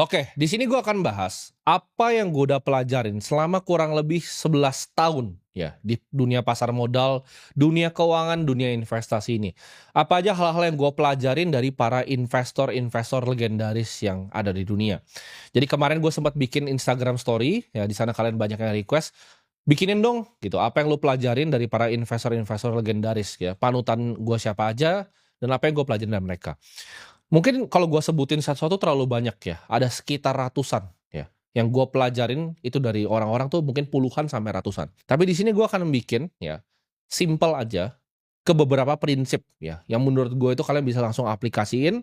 Oke, di sini gue akan bahas apa yang gue udah pelajarin selama kurang lebih 11 tahun ya di dunia pasar modal, dunia keuangan, dunia investasi ini. Apa aja hal-hal yang gue pelajarin dari para investor-investor legendaris yang ada di dunia. Jadi kemarin gue sempat bikin Instagram story, ya di sana kalian banyak yang request, bikinin dong gitu, apa yang lu pelajarin dari para investor-investor legendaris ya, panutan gue siapa aja, dan apa yang gue pelajarin dari mereka. Mungkin kalau gua sebutin satu-satu terlalu banyak ya, ada sekitar ratusan ya, yang gua pelajarin itu dari orang-orang tuh mungkin puluhan sampai ratusan. Tapi di sini gua akan bikin ya, simpel aja, ke beberapa prinsip ya, yang menurut gue itu kalian bisa langsung aplikasiin,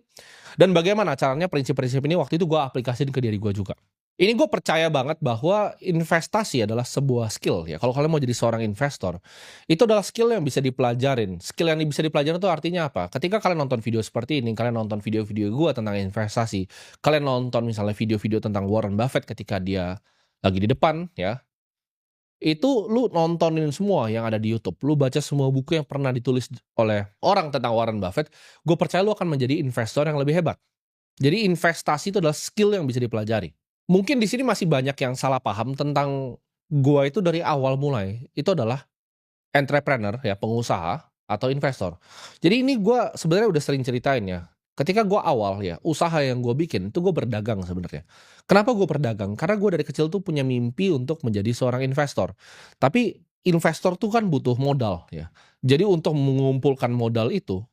dan bagaimana caranya prinsip-prinsip ini waktu itu gua aplikasiin ke diri gua juga. Ini gue percaya banget bahwa investasi adalah sebuah skill ya, kalau kalian mau jadi seorang investor, itu adalah skill yang bisa dipelajarin. Skill yang bisa dipelajarin itu artinya apa? Ketika kalian nonton video seperti ini, kalian nonton video-video gua tentang investasi, kalian nonton misalnya video-video tentang Warren Buffett ketika dia lagi di depan ya, itu lu nontonin semua yang ada di YouTube, lu baca semua buku yang pernah ditulis oleh orang tentang Warren Buffett, gue percaya lu akan menjadi investor yang lebih hebat. Jadi investasi itu adalah skill yang bisa dipelajari. Mungkin di sini masih banyak yang salah paham tentang gua itu dari awal mulai, itu adalah entrepreneur ya, pengusaha atau investor. Jadi ini gua sebenarnya udah sering ceritain ya. Ketika gua awal ya, usaha yang gua bikin itu gua berdagang sebenarnya. Kenapa gua berdagang? Karena gua dari kecil tuh punya mimpi untuk menjadi seorang investor. Tapi investor tuh kan butuh modal ya. Jadi untuk mengumpulkan modal itu,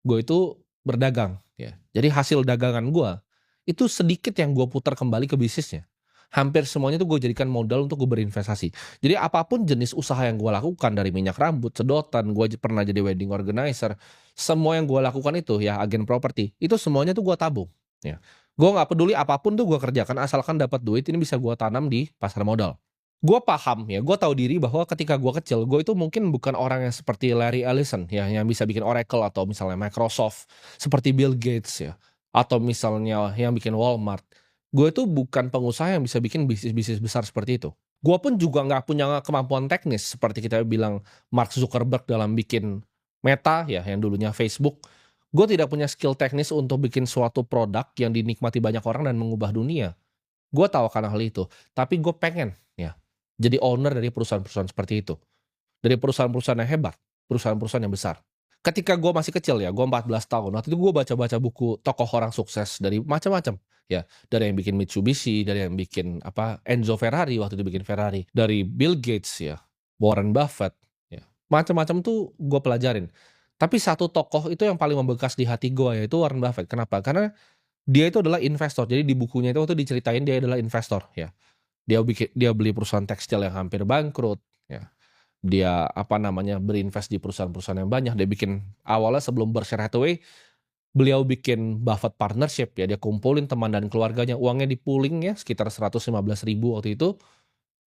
gue itu berdagang ya. Jadi hasil dagangan gua, itu sedikit yang gue putar kembali ke bisnisnya. Hampir semuanya tuh gue jadikan modal untuk gue berinvestasi. Jadi apapun jenis usaha yang gue lakukan, dari minyak rambut, sedotan, gue pernah jadi wedding organizer, semua yang gue lakukan itu ya, agen properti, itu semuanya tuh gue tabung ya. Gue nggak peduli apapun tuh gue kerjakan asalkan dapat duit, ini bisa gue tanam di pasar modal. Gue paham ya, gue tahu diri bahwa ketika gue kecil, gue itu mungkin bukan orang yang seperti Larry Ellison ya, yang bisa bikin Oracle atau misalnya Microsoft, seperti Bill Gates ya, atau misalnya yang bikin Walmart. Gue itu bukan pengusaha yang bisa bikin bisnis-bisnis besar seperti itu. Gue pun juga nggak punya kemampuan teknis seperti kita bilang Mark Zuckerberg dalam bikin Meta ya, yang dulunya Facebook. Gue tidak punya skill teknis untuk bikin suatu produk yang dinikmati banyak orang dan mengubah dunia. Gue tahu akan hal itu, tapi gue pengen ya, jadi owner dari perusahaan-perusahaan seperti itu. Dari perusahaan-perusahaan yang hebat, perusahaan-perusahaan yang besar. Ketika gue masih kecil ya, gue 14 tahun, waktu itu gue baca-baca buku tokoh orang sukses dari macam-macam, ya. Dari yang bikin Mitsubishi, dari yang bikin apa, Enzo Ferrari waktu itu bikin Ferrari, dari Bill Gates ya, Warren Buffett, ya. Macam-macam tuh gue pelajarin. Tapi satu tokoh itu yang paling membekas di hati gue, yaitu Warren Buffett. Kenapa? Karena dia itu adalah investor. Jadi di bukunya itu waktu diceritain dia adalah investor ya. Dia beli perusahaan tekstil yang hampir bangkrut ya. Dia apa namanya, berinvest di perusahaan-perusahaan yang banyak. Dia bikin awalnya sebelum Berkshire Hathaway, beliau bikin Buffett Partnership ya. Dia kumpulin teman dan keluarganya, uangnya di-pooling ya sekitar 115.000 waktu itu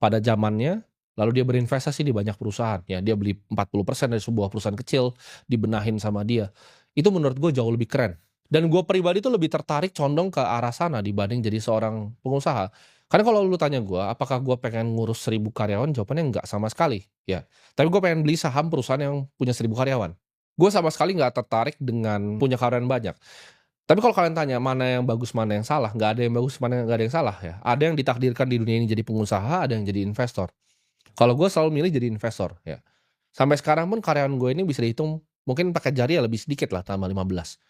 pada zamannya. Lalu dia berinvestasi di banyak perusahaan ya. Dia beli 40% dari sebuah perusahaan kecil, dibenahin sama dia. Itu menurut gue jauh lebih keren. Dan gue pribadi tuh lebih tertarik condong ke arah sana dibanding jadi seorang pengusaha. Karena kalau lu tanya gue, apakah gue pengen ngurus 1.000 karyawan? Jawabannya enggak sama sekali, ya. Tapi gue pengen beli saham perusahaan yang punya 1.000 karyawan. Gue sama sekali nggak tertarik dengan punya karyawan banyak. Tapi kalau kalian tanya mana yang bagus, mana yang salah, nggak ada yang bagus, mana nggak ada yang salah ya. Ada yang ditakdirkan di dunia ini jadi pengusaha, ada yang jadi investor. Kalau gue selalu milih jadi investor, ya. Sampai sekarang pun karyawan gue ini bisa dihitung mungkin pakai jari ya lebih sedikit lah, tambah 15.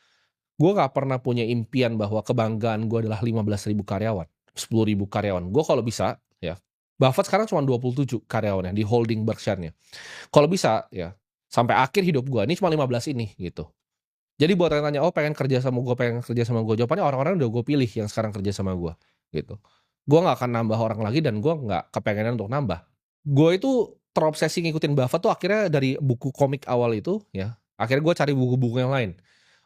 Gue nggak pernah punya impian bahwa kebanggaan gue adalah 15.000 karyawan, 10.000 karyawan. Gue kalau bisa ya, Buffett sekarang cuma 27 karyawannya di holding Berkshire-nya. Kalau bisa ya, sampai akhir hidup gue ini cuma 15 ini gitu. Jadi buat yang tanya, "Oh pengen kerja sama gue, pengen kerja sama gue," jawabannya orang-orang udah gue pilih yang sekarang kerja sama gue, gitu. Gue nggak akan nambah orang lagi dan gue nggak kepengenan untuk nambah. Gue itu terobsesi ngikutin Buffett tuh akhirnya dari buku komik awal itu ya, akhirnya gue cari buku-buku yang lain.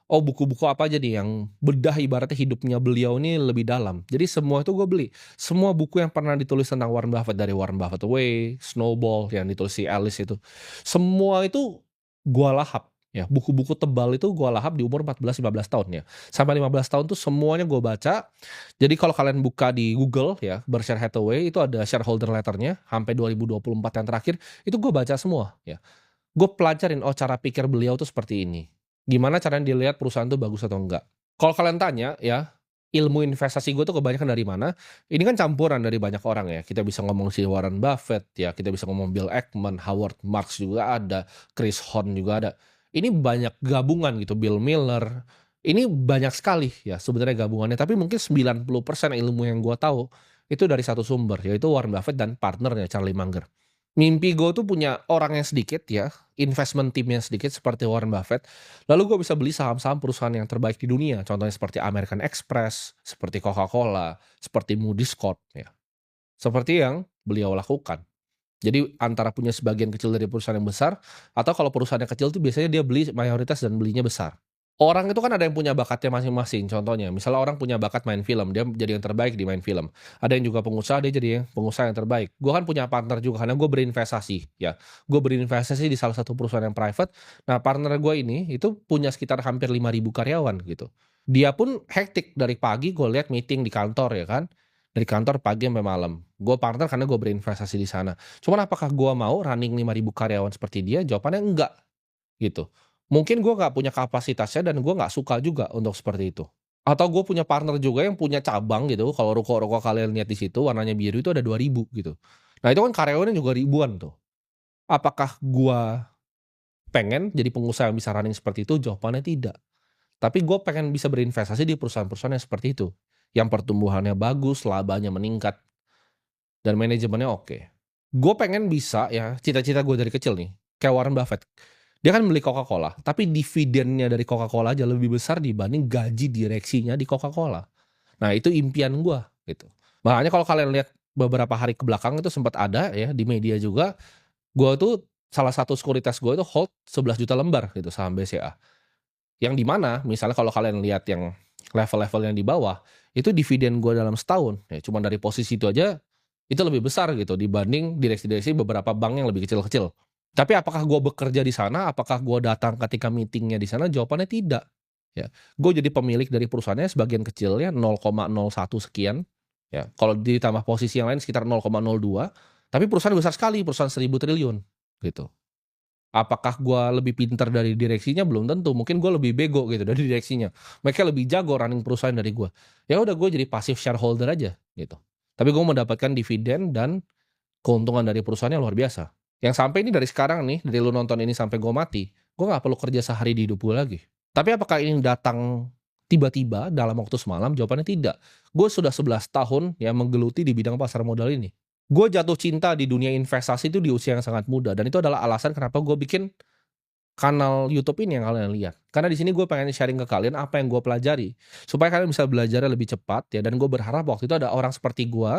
Oh buku-buku apa aja nih yang bedah ibaratnya hidupnya beliau ini lebih dalam. Jadi semua itu gue beli. Semua buku yang pernah ditulis tentang Warren Buffett, dari Warren Buffett Way, Snowball yang ditulis si Alice itu. Semua itu gue lahap ya. Buku-buku tebal itu gue lahap di umur 14-15 tahun ya. Sampai 15 tahun tuh semuanya gue baca. Jadi kalau kalian buka di Google ya, Berkshire Hathaway itu ada shareholder letternya sampai 2024 yang terakhir, itu gue baca semua ya. Gue pelajarin, oh cara pikir beliau tuh seperti ini. Gimana caranya dia lihat perusahaan tuh bagus atau enggak. Kalau kalian tanya ya, ilmu investasi gue tuh kebanyakan dari mana, ini kan campuran dari banyak orang ya. Kita bisa ngomong si Warren Buffett ya, kita bisa ngomong Bill Ackman, Howard Marks juga ada, Chris Horn juga ada. Ini banyak gabungan gitu, Bill Miller. Ini banyak sekali ya sebenarnya gabungannya, tapi mungkin 90% ilmu yang gue tahu itu dari satu sumber, yaitu Warren Buffett dan partnernya Charlie Munger. Mimpi gue tuh punya orang yang sedikit ya, investment team yang sedikit seperti Warren Buffett, lalu gue bisa beli saham-saham perusahaan yang terbaik di dunia, contohnya seperti American Express, seperti Coca-Cola, seperti Moody's Corp ya. Seperti yang beliau lakukan. Jadi antara punya sebagian kecil dari perusahaan yang besar, atau kalau perusahaan yang kecil tuh biasanya dia beli mayoritas dan belinya besar. Orang itu kan ada yang punya bakatnya masing-masing, contohnya misalnya orang punya bakat main film, dia jadi yang terbaik di main film. Ada yang juga pengusaha, dia jadi yang pengusaha yang terbaik. Gue kan punya partner juga karena gue berinvestasi ya. Gue berinvestasi di salah satu perusahaan yang private. Nah, partner gue ini itu punya sekitar hampir 5.000 karyawan gitu. Dia pun hektik dari pagi, gue lihat meeting di kantor ya kan. Dari kantor pagi sampai malam. Gue partner karena gue berinvestasi di sana. Cuman apakah gue mau running 5.000 karyawan seperti dia? Jawabannya enggak gitu. Mungkin gue nggak punya kapasitasnya dan gue nggak suka juga untuk seperti itu. Atau gue punya partner juga yang punya cabang gitu, kalau ruko-ruko kalian lihat di situ warnanya biru itu ada 2.000 gitu. Nah itu kan karyawannya juga ribuan tuh. Apakah gue pengen jadi pengusaha yang bisa running seperti itu? Jawabannya tidak. Tapi gue pengen bisa berinvestasi di perusahaan-perusahaan yang seperti itu. Yang pertumbuhannya bagus, labanya meningkat, dan manajemennya oke. Gue pengen bisa ya, cita-cita gue dari kecil nih, kayak Warren Buffett. Dia kan beli Coca-Cola, tapi dividennya dari Coca-Cola aja lebih besar dibanding gaji direksinya di Coca-Cola. Nah itu impian gue gitu. Makanya kalau kalian lihat beberapa hari ke belakang itu sempat ada ya di media juga, gue tuh salah satu sekuritas gue itu hold 11 juta lembar gitu saham BCA. Yang di mana misalnya kalau kalian lihat yang level-level yang di bawah, itu dividen gue dalam setahun, ya cuma dari posisi itu aja, itu lebih besar gitu dibanding direksi-direksi beberapa bank yang lebih kecil-kecil. Tapi apakah gue bekerja di sana, apakah gue datang ketika meetingnya di sana, jawabannya tidak. Ya, gue jadi pemilik dari perusahaannya sebagian kecilnya 0,01 sekian, ya kalau ditambah posisi yang lain sekitar 0,02, tapi perusahaan besar sekali, perusahaan 1.000 triliun, gitu. Apakah gue lebih pintar dari direksinya? Belum tentu, mungkin gue lebih bego gitu dari direksinya. Mereka lebih jago running perusahaan dari gue. Ya udah gue jadi passive shareholder aja gitu. Tapi gue mendapatkan dividen dan keuntungan dari perusahaannya luar biasa. Yang sampai ini dari sekarang nih, dari lu nonton ini sampai gue mati, gue nggak perlu kerja sehari di hidup gue lagi. Tapi apakah ini datang tiba-tiba dalam waktu semalam? Jawabannya tidak. Gue sudah 11 tahun ya menggeluti di bidang pasar modal ini. Gue jatuh cinta di dunia investasi itu di usia yang sangat muda, dan itu adalah alasan kenapa gue bikin kanal YouTube ini yang kalian lihat. Karena di sini gue pengen sharing ke kalian apa yang gue pelajari supaya kalian bisa belajarnya lebih cepat ya, dan gue berharap waktu itu ada orang seperti gue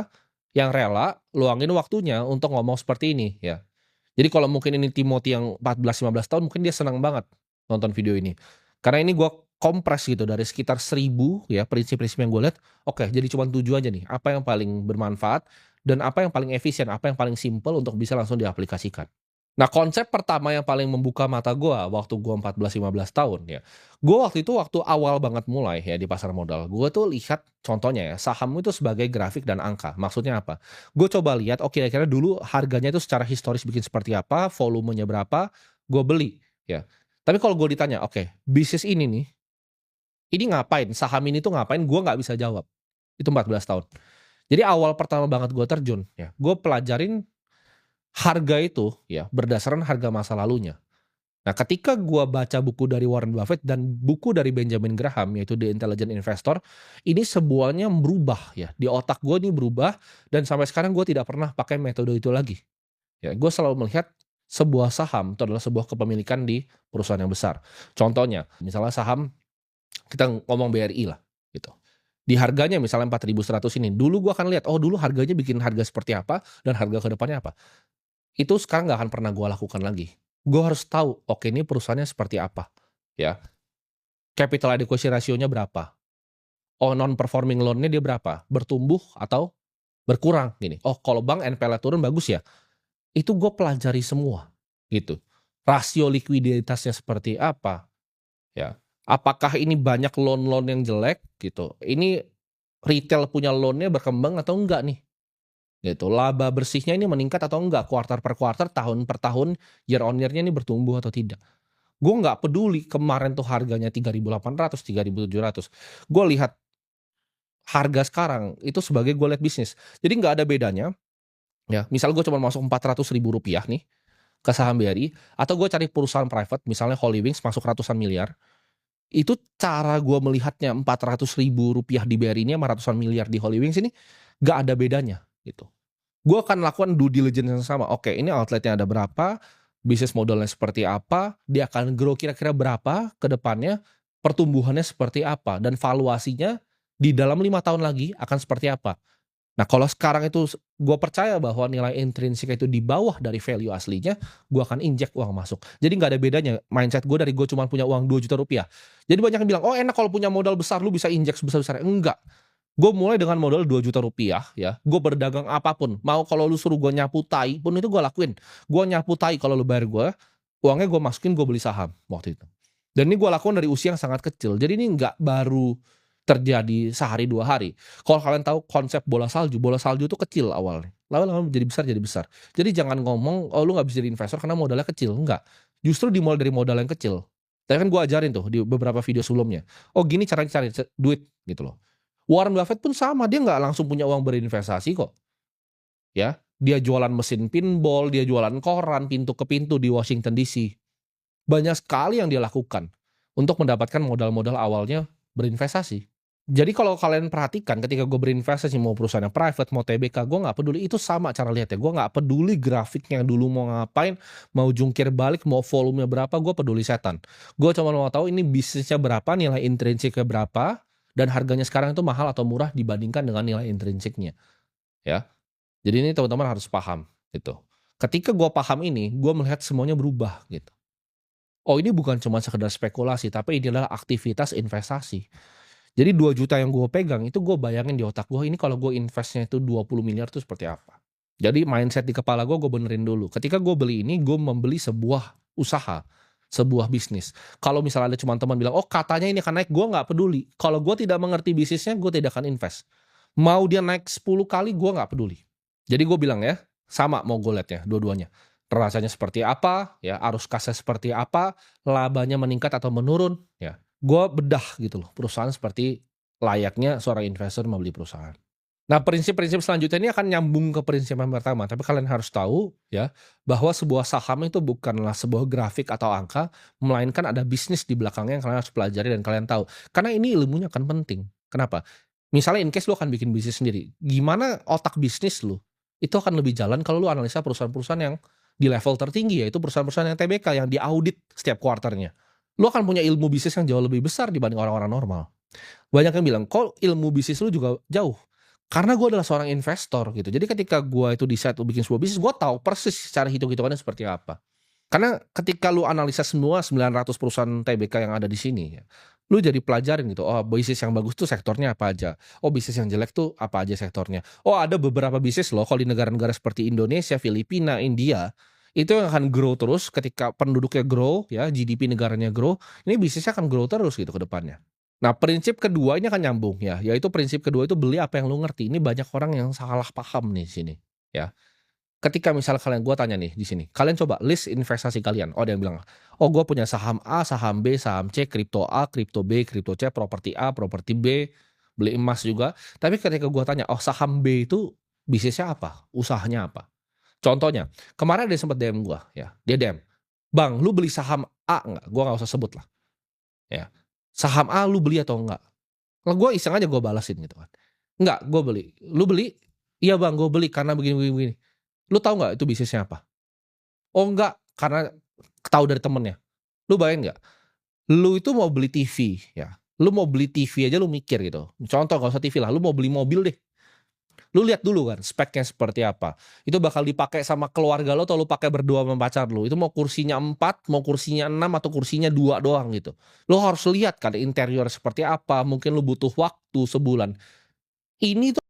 yang rela luangin waktunya untuk ngomong seperti ini ya. Jadi kalau mungkin ini Timothy yang 14-15 tahun mungkin dia senang banget nonton video ini. Karena ini gue kompres gitu dari sekitar 1.000 ya prinsip-prinsip yang gue lihat. Oke, jadi cuma 7 aja nih. Apa yang paling bermanfaat dan apa yang paling efisien, apa yang paling simple untuk bisa langsung diaplikasikan. Nah, konsep pertama yang paling membuka mata gue waktu gue 14-15 tahun ya. Gue waktu awal banget mulai ya di pasar modal. Gue tuh lihat contohnya ya, saham itu sebagai grafik dan angka. Maksudnya apa? Gue coba lihat, oh kira-kira dulu harganya itu secara historis bikin seperti apa, volumenya berapa, gue beli ya. Tapi kalau gue ditanya, oke, bisnis ini ngapain? Saham ini tuh ngapain? Gue nggak bisa jawab. Itu 14 tahun. Jadi awal pertama banget gue terjun ya, gue pelajarin harga itu ya berdasarkan harga masa lalunya. Nah, ketika gua baca buku dari Warren Buffett dan buku dari Benjamin Graham yaitu The Intelligent Investor, ini semuanya berubah ya. Di otak gue ini berubah dan sampai sekarang gue tidak pernah pakai metode itu lagi. Ya, gue selalu melihat sebuah saham itu adalah sebuah kepemilikan di perusahaan yang besar. Contohnya, misalnya saham kita ngomong BRI lah gitu. Di harganya misalnya 4.100 ini, dulu gua akan lihat, oh dulu harganya bikin harga seperti apa dan harga kedepannya apa. Itu sekarang nggak akan pernah gue lakukan lagi. Gue harus tahu, oke ini perusahaannya seperti apa, ya. Capital adequacy ratio-nya berapa? Oh non performing loan-nya dia berapa? Bertumbuh atau berkurang gini. Oh kalau bank NPL-nya turun bagus ya. Itu gue pelajari semua gitu. Rasio likuiditasnya seperti apa, ya. Apakah ini banyak loan-loan yang jelek gitu. Ini retail punya loan-nya berkembang atau enggak nih? Gitu. Laba bersihnya ini meningkat atau enggak, kuartal per kuartal, tahun per tahun, year on year-nya ini bertumbuh atau tidak. Gue nggak peduli kemarin tuh harganya 3.800, 3.700. Gue lihat harga sekarang itu sebagai gue lihat bisnis. Jadi nggak ada bedanya, ya, misal gue cuma masuk Rp400.000 nih ke saham BRI, atau gue cari perusahaan private misalnya Holy Wings masuk ratusan miliar, itu cara gue melihatnya Rp400.000 di BRI ini sama ratusan miliar di Holy Wings ini, nggak ada bedanya gitu. Gue akan lakukan due diligence yang sama. Oke, ini outletnya ada berapa, bisnis modelnya seperti apa, dia akan grow kira-kira berapa ke depannya, pertumbuhannya seperti apa, dan valuasinya di dalam 5 tahun lagi akan seperti apa. Nah, kalau sekarang itu gue percaya bahwa nilai intrinsik itu di bawah dari value aslinya, gue akan injek uang masuk. Jadi nggak ada bedanya mindset gue dari gue cuma punya uang Rp2 juta. Jadi banyak yang bilang, oh enak kalau punya modal besar, lu bisa injek sebesar-besar. Enggak. Gue mulai dengan modal Rp2 juta ya. Gue berdagang apapun. Mau kalau lu suruh gue nyapu tai pun itu gue lakuin. Gue nyapu tai kalau lu bayar gue, uangnya gue masukin gue beli saham waktu itu. Dan ini gue lakukan dari usia yang sangat kecil. Jadi ini nggak baru terjadi sehari 2 hari. Kalau kalian tahu konsep bola salju itu kecil awalnya. Lama-lama jadi besar jadi besar. Jadi jangan ngomong, oh lu nggak bisa jadi investor karena modalnya kecil. Enggak. Justru dimulai dari modal yang kecil. Tapi kan gue ajarin tuh di beberapa video sebelumnya. Oh gini caranya cari duit gitu loh. Warren Buffett pun sama, dia nggak langsung punya uang berinvestasi kok. Ya, dia jualan mesin pinball, dia jualan koran pintu ke pintu di Washington DC. Banyak sekali yang dia lakukan untuk mendapatkan modal-modal awalnya berinvestasi. Jadi kalau kalian perhatikan ketika gue berinvestasi mau perusahaan yang private, mau TBK, gue nggak peduli. Itu sama cara lihatnya. Gue nggak peduli grafiknya dulu mau ngapain, mau jungkir balik, mau volumenya berapa, gue peduli setan. Gue cuma mau tahu ini bisnisnya berapa, nilai intrinsiknya berapa, dan harganya sekarang itu mahal atau murah dibandingkan dengan nilai intrinsiknya. Ya, jadi ini teman-teman harus paham gitu. Ketika gue paham ini, gue melihat semuanya berubah gitu. Oh ini bukan cuma sekedar spekulasi, tapi ini adalah aktivitas investasi. Jadi 2 juta yang gue pegang itu gue bayangin di otak gue, ini kalau gue investnya itu 20 miliar itu seperti apa. Jadi mindset di kepala gue benerin dulu. Ketika gue beli ini, gue membeli sebuah usaha, sebuah bisnis. Kalau misalnya ada cuma teman bilang, oh katanya ini akan naik, gue nggak peduli. Kalau gue tidak mengerti bisnisnya, gue tidak akan invest. Mau dia naik 10 kali, gue nggak peduli. Jadi gue bilang ya, sama mau gue lihat ya, dua-duanya. Rasanya seperti apa, ya arus kasnya seperti apa, labanya meningkat atau menurun, ya. Gue bedah gitu loh, perusahaan seperti layaknya seorang investor membeli perusahaan. Nah, prinsip-prinsip selanjutnya ini akan nyambung ke prinsip yang pertama, tapi kalian harus tahu ya, bahwa sebuah saham itu bukanlah sebuah grafik atau angka, melainkan ada bisnis di belakangnya yang kalian harus pelajari dan kalian tahu. Karena ini ilmunya akan penting. Kenapa? Misalnya in case lu akan bikin bisnis sendiri, gimana otak bisnis lu? Itu akan lebih jalan kalau lu analisa perusahaan-perusahaan yang di level tertinggi, yaitu perusahaan-perusahaan yang TBK yang diaudit setiap kuarternya. Lu akan punya ilmu bisnis yang jauh lebih besar dibanding orang-orang normal. Banyak yang bilang, kok ilmu bisnis lu juga jauh? Karena gue adalah seorang investor gitu. Jadi ketika gue itu decide untuk bikin sebuah bisnis, gue tahu persis secara hitung-hitungannya seperti apa. Karena ketika lu analisa semua 900 perusahaan TBK yang ada di sini, ya, lu jadi pelajarin gitu. Oh, bisnis yang bagus tuh sektornya apa aja. Oh, bisnis yang jelek tuh apa aja sektornya. Oh, ada beberapa bisnis loh kalau di negara-negara seperti Indonesia, Filipina, India, itu yang akan grow terus ketika penduduknya grow, ya, GDP negaranya grow, ini bisnisnya akan grow terus gitu ke depannya. Nah, prinsip kedua ini akan nyambung ya, yaitu prinsip kedua itu beli apa yang lu ngerti. Ini banyak orang yang salah paham nih di sini, ya. Ketika misal kalian gua tanya nih di sini, kalian coba list investasi kalian. Oh, ada yang bilang, "Oh, gue punya saham A, saham B, saham C, kripto A, kripto B, kripto C, properti A, properti B, beli emas juga." Tapi ketika gua tanya, "Oh, saham B itu bisnisnya apa? Usahanya apa?" Contohnya, kemarin ada yang sempat DM gua ya, dia DM, "Bang, lu beli saham A nggak?" Gua nggak usah sebut lah, ya. "Saham A lu beli atau enggak?" Lah gua iseng aja gua balesin gitu kan. "Enggak, gua beli." "Lu beli?" "Iya Bang, gua beli karena begini begini begini." "Lu tahu nggak itu bisnisnya apa?" "Oh enggak, karena tahu dari temennya." Lu bayangin nggak, lu itu mau beli TV ya, lu mau beli TV aja lu mikir gitu. Contoh nggak usah TV lah, lu mau beli mobil deh. Lu lihat dulu kan speknya seperti apa. Itu bakal dipakai sama keluarga lo atau lu pakai berdua sama pacar lu. Itu mau kursinya 4, mau kursinya 6 atau kursinya 2 doang gitu. Lu harus lihat kan interior seperti apa, mungkin lu butuh waktu sebulan. Ini tuh